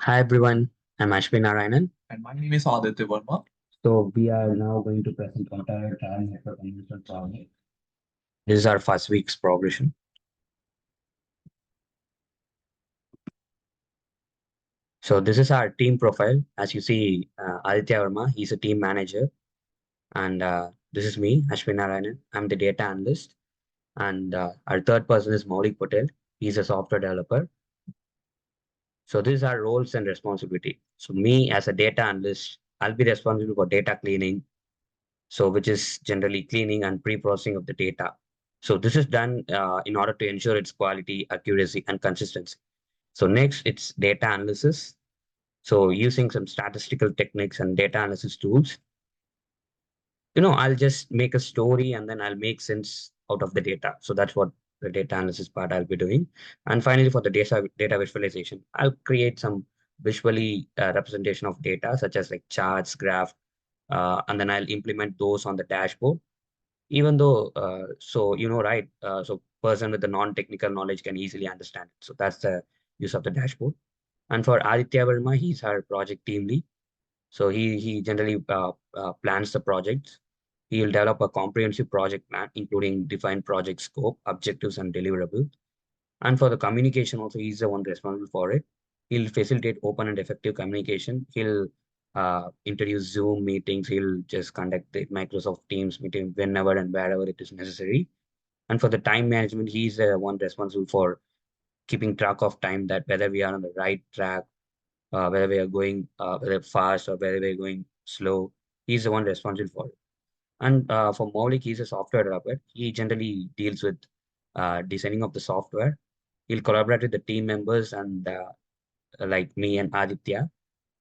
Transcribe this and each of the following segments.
Hi everyone, I'm Ashwin Narayanan. And my name is Aditya Verma. So we are now going to present entire trial network analysis project. This is our first week's progression. So this is our team profile. As you see, Aditya Verma, he's a team manager. And this is me, Ashwin Narayanan. I'm the data analyst. And our third person is Maulik Patel. He's a software developer. So these are roles and responsibility. So me as a data analyst, I'll be responsible for data cleaning, so which is generally cleaning and pre-processing of the data. So this is done in order to ensure its quality, accuracy, and consistency. So next, it's data analysis. So using some statistical techniques and data analysis tools, I'll just make a story and then I'll make sense out of the data. So that's what the data analysis part I'll be doing. And finally, for the data visualization, I'll create some visually representation of data, such as like charts, graph, and then I'll implement those on the dashboard. Even though, right, so person with the non-technical knowledge can easily understand it. So that's the use of the dashboard. And for Aditya Verma, he's our project team lead. So he generally plans the projects. He'll develop a comprehensive project plan, including defined project scope, objectives, and deliverable. And for the communication, also, he's the one responsible for it. He'll facilitate open and effective communication. He'll introduce Zoom meetings. He'll just conduct the Microsoft Teams meeting whenever and wherever it is necessary. And for the time management, he's the one responsible for keeping track of time, that whether we are on the right track, whether we are going whether fast or whether we are going slow. He's the one responsible for it. And for Maulik, he's a software developer. He generally deals with designing of the software. He'll collaborate with the team members and like me and Aditya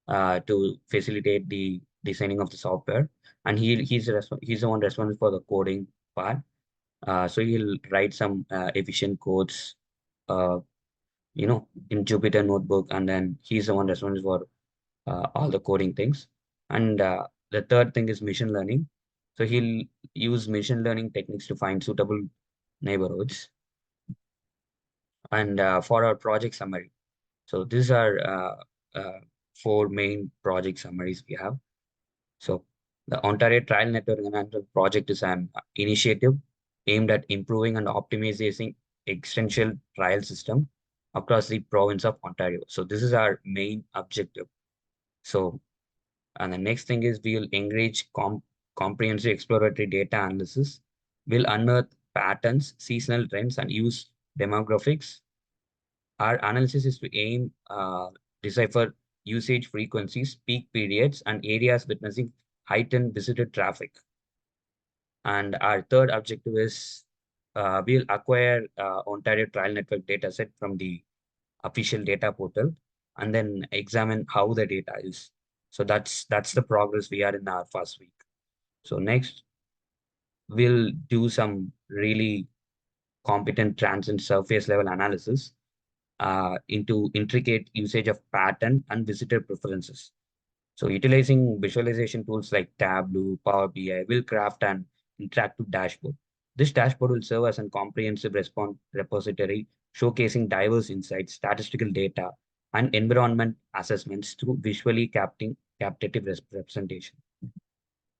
to facilitate the designing of the software. And he's the one responsible for the coding part. So he'll write some efficient codes, uh, in Jupyter Notebook, and then he's the one responsible for all the coding things. And the third thing is machine learning. So he'll use machine learning techniques to find suitable neighborhoods. And for our project summary, so these are four main project summaries we have. So the Ontario Trial Network Enhancement Project is an initiative aimed at improving and optimizing extension trial system across the province of Ontario. So this is our main objective. So, and the next thing is we'll engage comprehensive exploratory data analysis. We'll unearth patterns, seasonal trends, and use demographics. Our analysis is to aim decipher usage frequencies, peak periods, and areas witnessing heightened visitor traffic. And our third objective is we'll acquire Ontario Trial Network dataset from the official data portal and then examine how the data is. So that's the progress we are in our first week. So next, we'll do some really competent transient surface level analysis into intricate usage of pattern and visitor preferences. So utilizing visualization tools like Tableau, Power BI will craft an interactive dashboard. This dashboard will serve as a comprehensive response repository showcasing diverse insights, statistical data, and environment assessments through visually captative representation.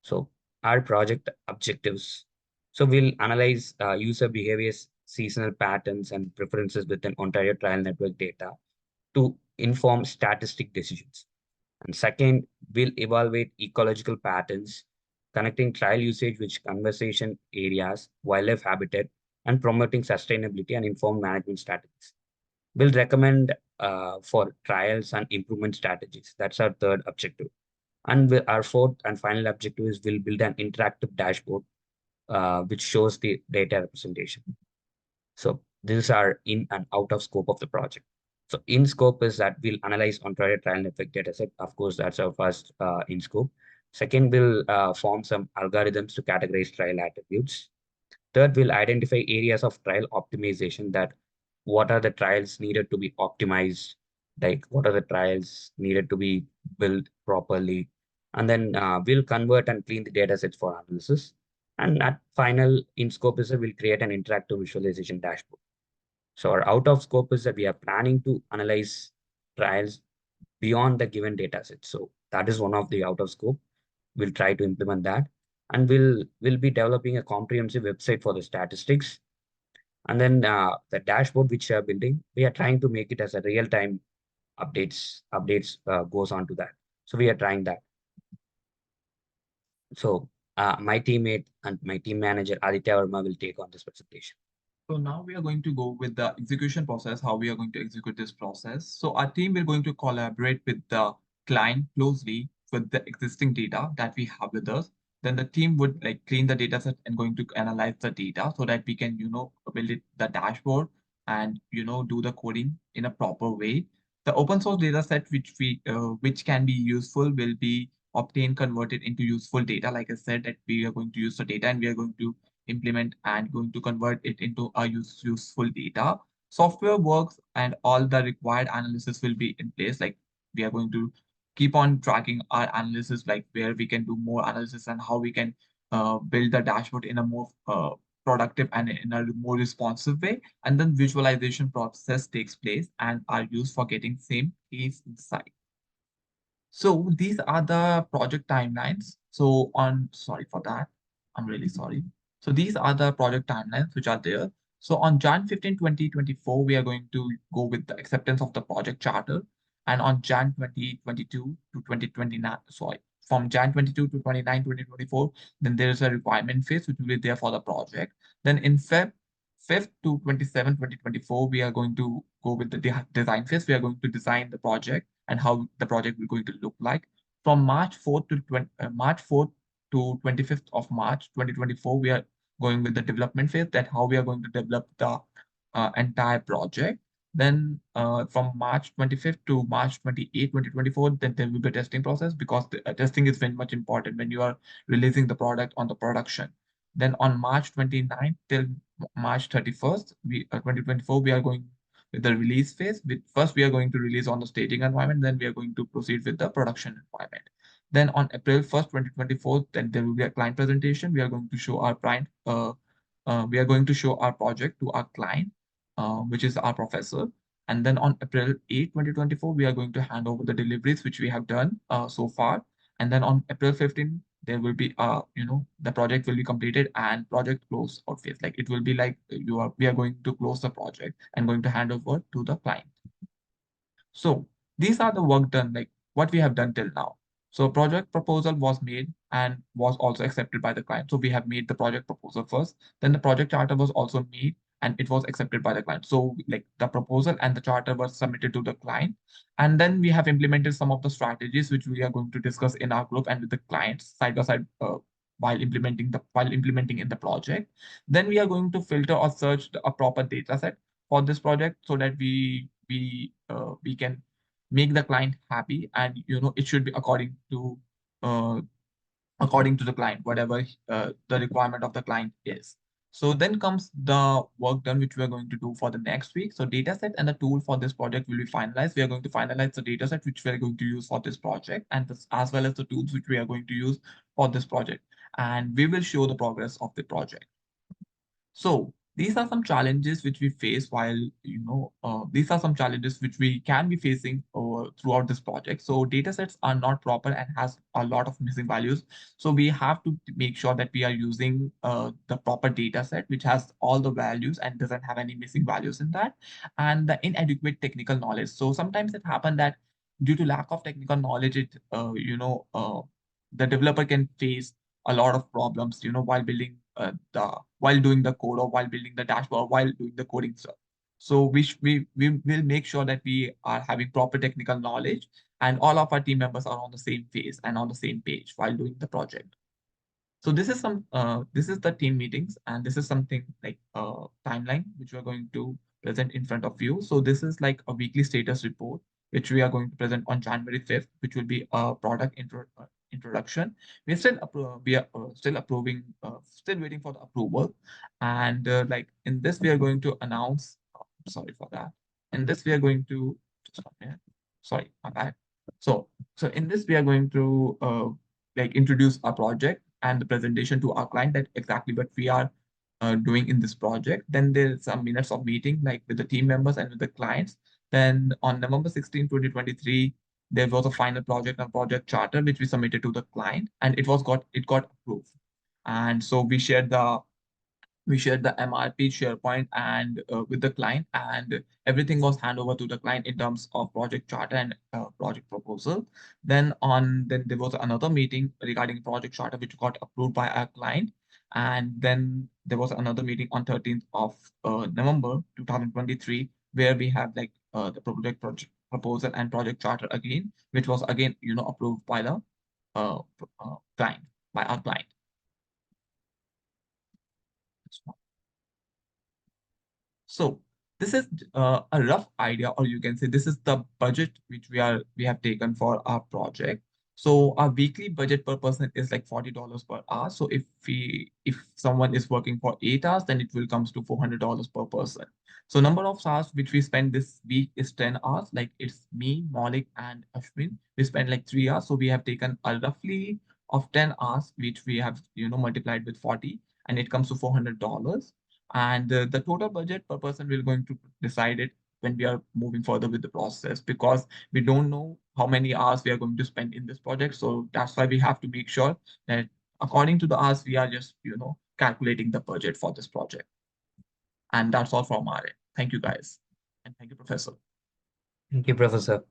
So our project objectives. So we'll analyze user behaviors, seasonal patterns, and preferences within Ontario Trial Network data to inform statistic decisions. And second, we'll evaluate ecological patterns, connecting trial usage with conservation areas, wildlife habitat, and promoting sustainability and informed management strategies. We'll recommend for trials and improvement strategies. That's our third objective. And our fourth and final objective is we'll build an interactive dashboard which shows the data representation. So these are in and out of scope of the project. So in scope is that we'll analyze Ontario trial network dataset. Of course, that's our first in scope. Second, we'll form some algorithms to categorize trial attributes. Third, we'll identify areas of trial optimization, that what are the trials needed to be optimized, like what are the trials needed to be built properly. And then we'll convert and clean the data sets for analysis. And at final in scope is that we'll create an interactive visualization dashboard. So our out of scope is that we are planning to analyze trials beyond the given data set. So that is one of the out of scope. We'll try to implement that. And we'll be developing a comprehensive website for the statistics. And then the dashboard which we are building, we are trying to make it as a real-time updates goes on to that. So we are trying that. So my teammate and my team manager Aditya Verma will take on this presentation. So now we are going to go with the execution process, how we are going to execute this process. So our team will going to collaborate with the client closely with the existing data that we have with us. Then the team would like clean the data set and going to analyze the data so that we can, build it the dashboard and, do the coding in a proper way. The open source data set which can be useful will be obtained, converted into useful data. Like I said, that we are going to use the data and we are going to implement and going to convert it into a useful data. Software works and all the required analysis will be in place. Like we are going to keep on tracking our analysis, like where we can do more analysis and how we can build the dashboard in a more productive and in a more responsive way. And then visualization process takes place and are used for getting same case insight. So these are the project timelines. Sorry for that. I'm really sorry. So these are the project timelines which are there. So on Jan 15, 2024, we are going to go with the acceptance of the project charter. And on Jan 2022 to 2029, sorry, from Jan 22 to 29, 2024, then there is a requirement phase which will be there for the project. Then in Feb 5th to 27, 2024, we are going to go with the design phase. We are going to design the project and how the project is going to look like. From March 4th to 25th of March 2024, we are going with the development phase, that how we are going to develop the entire project. Then from March 25th to March 28, 2024, then there will be a testing process because the testing is very much important when you are releasing the product on the production. Then on March 29th till March 31st, 2024, we are going with the release phase. First, we are going to release on the staging environment, then we are going to proceed with the production environment. Then on April 1st, 2024, then there will be a client presentation. We are going to show our client, we are going to show our project to our client, which is our professor. And then on April 8th, 2024, we are going to hand over the deliveries which we have done so far. And then on April 15th, there will be the project will be completed and project close out phase. Like it will be like we are going to close the project and going to hand over to the client. So these are the work done, like what we have done till now. So project proposal was made and was also accepted by the client. So we have made the project proposal first, then the project charter was also made and it was accepted by the client. So like the proposal and the charter were submitted to the client. And then we have implemented some of the strategies which we are going to discuss in our group and with the clients side by side while implementing in the project. Then we are going to filter or search a proper data set for this project so that we can make the client happy, and it should be uh, according to the client, whatever the requirement of the client is. So then comes the work done, which we are going to do for the next week. So data set and the tool for this project will be finalized. We are going to finalize the data set which we are going to use for this project, and as well as the tools which we are going to use for this project. And we will show the progress of the project. So these are some challenges which we face while, these are some challenges which we can be facing throughout this project. So data sets are not proper and has a lot of missing values. So we have to make sure that we are using the proper data set, which has all the values and doesn't have any missing values in that. And the inadequate technical knowledge. So sometimes it happens that due to lack of technical knowledge, the developer can face a lot of problems, while building the while doing the code or while building the dashboard or while doing the coding stuff. So we will make sure that we are having proper technical knowledge and all of our team members are on the same phase and on the same page while doing the project. So this is the team meetings, and this is something like a timeline which we're going to present in front of you. So this is like a weekly status report which we are going to present on January 5th, which will be a introduction. We are still approving, still waiting for the approval, and like in this we are going to announce. Sorry for that. In this we are going to just a minute. Sorry, my bad. So so in this we are going to like introduce our project and the presentation to our client, that exactly what we are doing in this project. Then there's some minutes of meeting like with the team members and with the clients. Then on November 16, 2023, there was a final project and project charter which we submitted to the client, and it got approved. And so we shared the MRP SharePoint and with the client, and everything was handed over to the client in terms of project charter and project proposal. Then there was another meeting regarding project charter which got approved by our client, and then there was another meeting on 13th of November 2023 where we have like the project proposal and project charter again, which was again approved by the client by our client. So this is a rough idea, or you can say this is the budget which we have taken for our project. So our weekly budget per person is like $40 per hour. So if someone is working for 8 hours, then it will comes to $400 per person. So number of hours which we spend this week is 10 hours. Like it's me, Malik, and Ashwin. We spend like 3 hours. So we have taken a roughly of 10 hours, which we have multiplied with 40, and it comes to $400. And the total budget per person we're going to decide it when we are moving further with the process, because we don't know how many hours we are going to spend in this project. So that's why we have to make sure that according to the hours we are just calculating the budget for this project. And that's all from our end. Thank you guys, and thank you, Professor. Thank you, Professor.